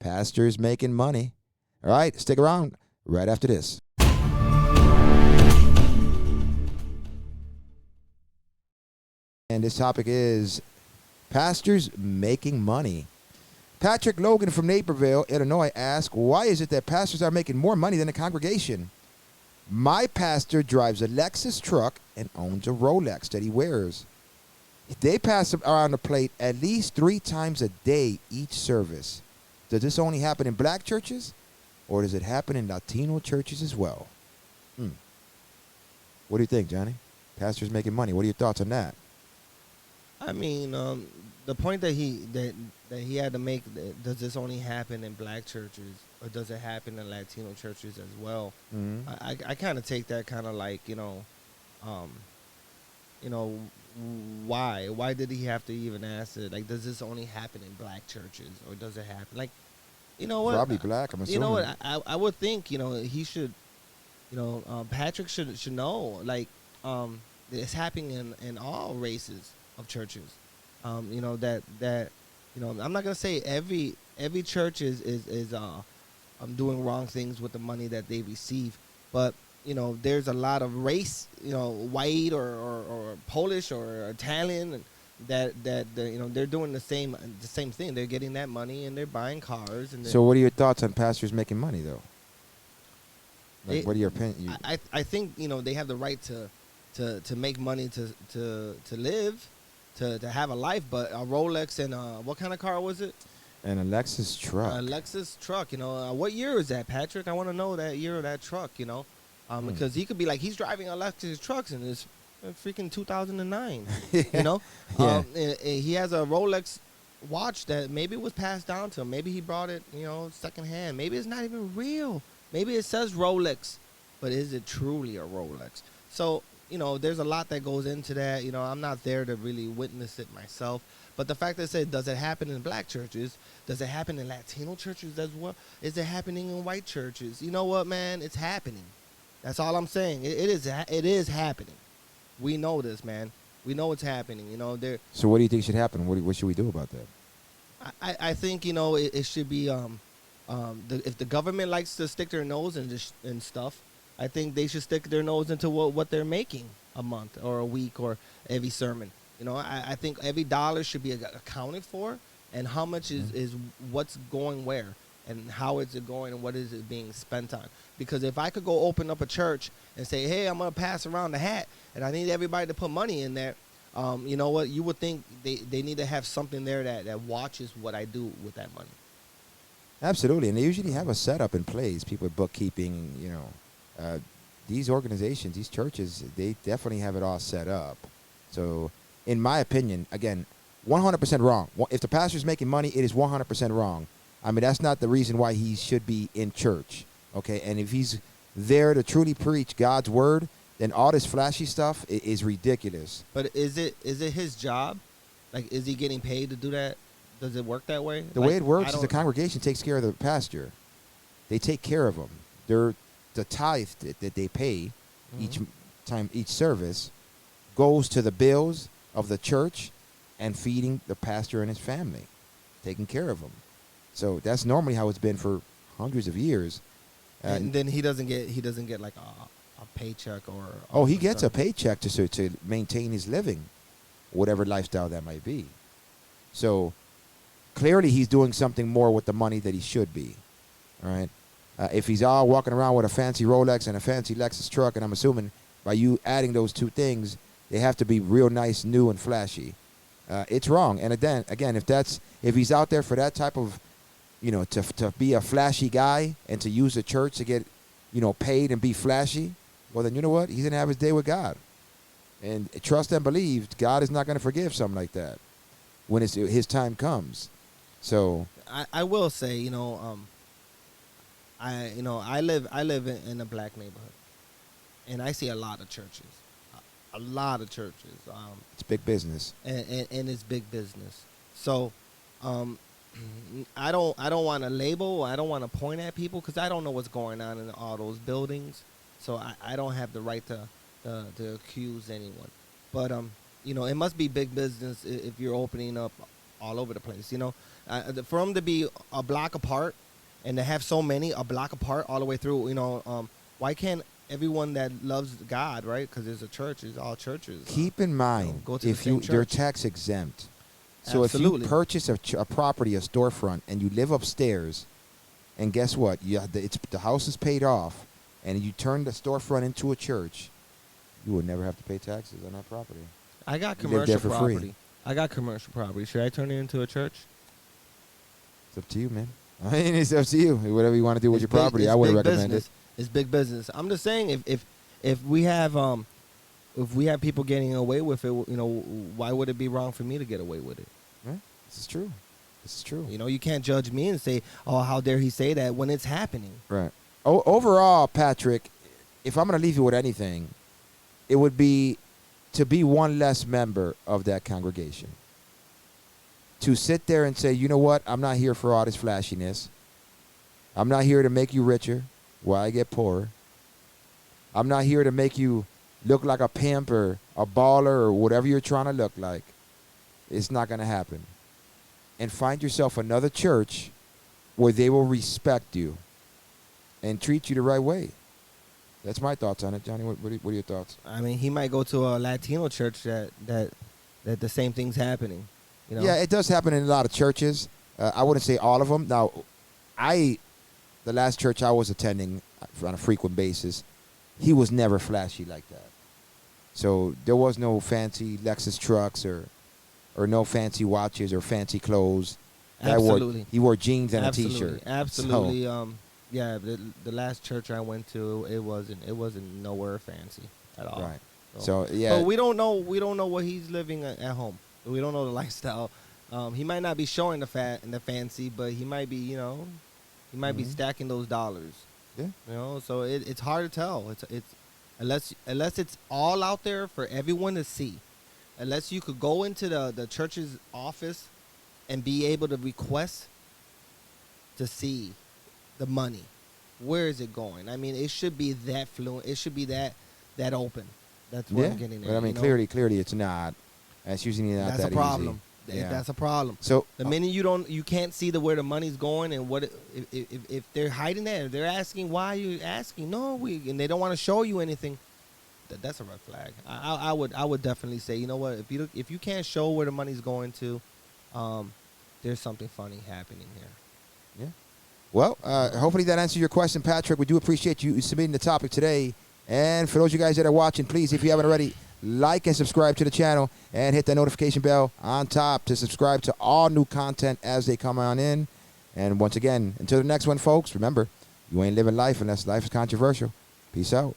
Pastors making money. All right, stick around right after this. And this topic is pastors making money. Patrick Logan from Naperville, Illinois asks, why is it that pastors are making more money than the congregation? My pastor drives a Lexus truck and owns a Rolex that he wears. They pass around the plate at least 3 times a day each service. Does this only happen in black churches, or does it happen in Latino churches as well? What do you think, Johnny? Pastors making money. What are your thoughts on that? I mean, the point that he had to make, does this only happen in black churches, or does it happen in Latino churches as well? Mm-hmm. I kind of take that kind of like, why did he have to even ask it? Like, does this only happen in black churches, or does it happen, like, you know what? Probably black, I'm assuming. You know what? I would think, he should, Patrick should know, like, it's happening in all races of churches. I'm not gonna say every church is doing wrong things with the money that they receive, but there's a lot of race, white or Polish or Italian, that they're doing the same thing. They're getting that money and they're buying cars. And so, what are your thoughts on pastors making money, though? Like, what are your opinion? I think they have the right to make money to live, to have a life. But a Rolex and what kind of car was it? And a Lexus truck. A Lexus truck. What year is that, Patrick? I want to know that year of that truck. Because he could be like, he's driving a Lexus trucks and it's freaking 2009. Yeah. He has a Rolex watch that maybe was passed down to him. Maybe he brought it, secondhand. Maybe it's not even real. Maybe it says Rolex, but is it truly a Rolex? So, there's a lot that goes into that. I'm not there to really witness it myself. But the fact that it said, does it happen in black churches? Does it happen in Latino churches as well? Is it happening in white churches? You know what, man? It's happening. That's all I'm saying. It is happening. We know this, man. We know it's happening. So what do you think should happen? What should we do about that? I think it should be if the government likes to stick their nose in stuff, I think they should stick their nose into what they're making a month or a week or every sermon. I think every dollar should be accounted for, and how much is what's going where, and how is it going, and what is it being spent on. Because if I could go open up a church and say, hey, I'm going to pass around the hat, and I need everybody to put money in there, you know what? You would think they need to have something there that watches what I do with that money. Absolutely, and they usually have a setup in place. People with bookkeeping, these organizations, these churches, they definitely have it all set up. So, in my opinion, again, 100% wrong. If the pastor's making money, it is 100% wrong. I mean, that's not the reason why he should be in church, okay? And if he's there to truly preach God's word, then all this flashy stuff is ridiculous. But is it his job? Like, is he getting paid to do that? Does it work that way? The way it works is the congregation takes care of the pastor. They take care of him. The tithe that they pay each service goes to the bills of the church and feeding the pastor and his family, taking care of him. So that's normally how it's been for hundreds of years. And then he doesn't get like a paycheck or. He gets a paycheck to maintain his living, whatever lifestyle that might be. So clearly he's doing something more with the money that he should be. All right. If he's all walking around with a fancy Rolex and a fancy Lexus truck, and I'm assuming by you adding those two things, they have to be real nice, new, and flashy. It's wrong. And again, if he's out there for that type of, to be a flashy guy and to use the church to get, paid and be flashy, well, then you know what? He's going to have his day with God. And trust and believe, God is not going to forgive something like that when his time comes. So I will say, I live in a black neighborhood, and I see a lot of churches. It's big business, and it's big business. So, I don't want to label. I don't want to point at people because I don't know what's going on in all those buildings. So I don't have the right to accuse anyone. But it must be big business if you're opening up all over the place. You know, for them to be a block apart and to have so many a block apart all the way through. You know, why can't everyone that loves God, right? Because there's a church, it's all churches. Keep in mind, go to the if same you're church. tax exempt. So Absolutely. if you purchase a property, a storefront, and you live upstairs, and guess what? The house is paid off, and you turn the storefront into a church, you will never have to pay taxes on that property. I got You live there commercial for free. property. I got commercial property. Should I turn it into a church? It's up to you, man. I mean, it's up to you. Whatever you want to do with your property, I would recommend it. It's big business. I'm just saying, if we have people getting away with it, you know, why would it be wrong for me to get away with it? Right? This is true. This is true. You know, you can't judge me and say, "Oh, how dare he say that?" when it's happening. Right. Overall, Patrick, if I'm going to leave you with anything, it would be to be one less member of that congregation. To sit there and say, you know what, I'm not here for all this flashiness. I'm not here to make you richer while I get poorer. I'm not here to make you look like a pimp or a baller or whatever you're trying to look like. It's not going to happen. And find yourself another church where they will respect you and treat you the right way. That's my thoughts on it, Johnny. What are your thoughts? I mean, he might go to a Latino church that the same thing's happening. You know? Yeah, it does happen in a lot of churches. I wouldn't say all of them. Now, the last church I was attending on a frequent basis, he was never flashy like that. So there was no fancy Lexus trucks or no fancy watches or fancy clothes. Absolutely. He wore jeans and Absolutely. a T-shirt. Absolutely. So, yeah, the last church I went to, it wasn't nowhere fancy at all. Right. So yeah. But we don't know what he's living at home. We don't know the lifestyle. He might not be showing the fancy, but he might be, be stacking those dollars. Yeah. You know, so it's hard to tell. It's unless it's all out there for everyone to see. Unless you could go into the church's office and be able to request to see the money. Where is it going? I mean, it should be that fluent. It should be that open. That's what I'm getting at. But I mean, clearly it's not. It's usually not That's that a problem. easy. Yeah. That's a problem. So the minute you can't see where the money's going and what if they're hiding that, if they're asking why you asking, and they don't want to show you anything, that's a red flag. I would definitely say, you know what, if you can't show where the money's going to, there's something funny happening here. Yeah. Well, hopefully that answers your question, Patrick. We do appreciate you submitting the topic today. And for those of you guys that are watching, please, if you haven't already, like and subscribe to the channel and hit that notification bell on top to subscribe to all new content as they come on in. And once again, until the next one, folks, remember, you ain't living life unless life is controversial. Peace out.